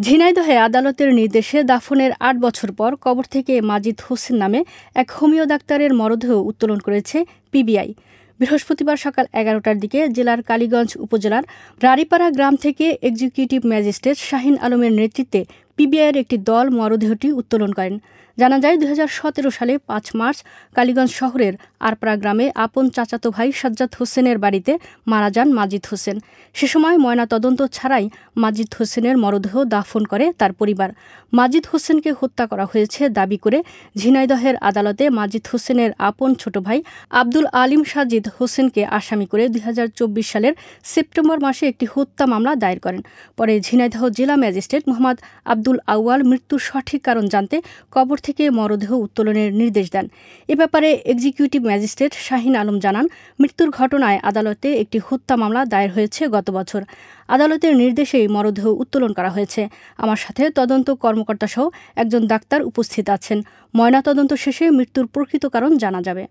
ঝিনাইদহে আদালতের নির্দেশে দাফনের ৮ বছর পর কবর থেকে মাজিদ হোসেন নামে এক হোমিও ডাক্তারের মরদেহ উত্তোলন করেছে পিবিআই। বৃহস্পতিবার সকাল ১১টার দিকে জেলার কালীগঞ্জ উপজেলার রাড়ীপাড়া গ্রাম থেকে এক্সিকিউটিভ ম্যাজিস্ট্রেট শাহিন আলমের নেতৃত্বে পিবিআইয়ের একটি দল মরদেহটি উত্তোলন করেন। জানা যায় ২০১৭ সালে ৫ মার্চ কালীগঞ্জ শহরের আরপাড়া গ্রামে আপন চাচাতো ভাই সাজ্জাদ হোসেনের বাড়িতে মারা যান মাজিদ হোসেন। সে সময় ময়নাতদন্ত ছাড়াই মাজিদ হোসেনের মরদেহ দাফন করে তার পরিবার। মাজিদ হোসেনকে হত্যা করা হয়েছে দাবি করে ঝিনাইদহের আদালতে মাজিদ হোসেনের আপন ছোট ভাই আব্দুল আলিম সাজিদ হোসেনকে আসামি করে ২০২৪ সালের সেপ্টেম্বর মাসে একটি হত্যা মামলা দায়ের করেন। পরে ঝিনাইদহ জেলা ম্যাজিস্ট্রেট মোহাম্মদ আব্দুল আউয়াল মৃত্যুর সঠিক কারণ জানতে কবর থেকে মরদেহ উত্তোলনের নির্দেশ দেন। এ ব্যাপারে এক্সিকিউটিভ ম্যাজিস্ট্রেট শাহিন আলম জানান, মৃত্যুর ঘটনায় আদালতে একটি হত্যা মামলা দায়ের হয়েছে গত বছর। আদালতের নির্দেশেই মরদেহ উত্তোলন করা হয়েছে। আমার সাথে তদন্ত কর্মকর্তা সহ একজন ডাক্তার উপস্থিত আছেন। ময়নাতদন্ত শেষে মৃত্যুর প্রকৃত কারণ জানা যাবে।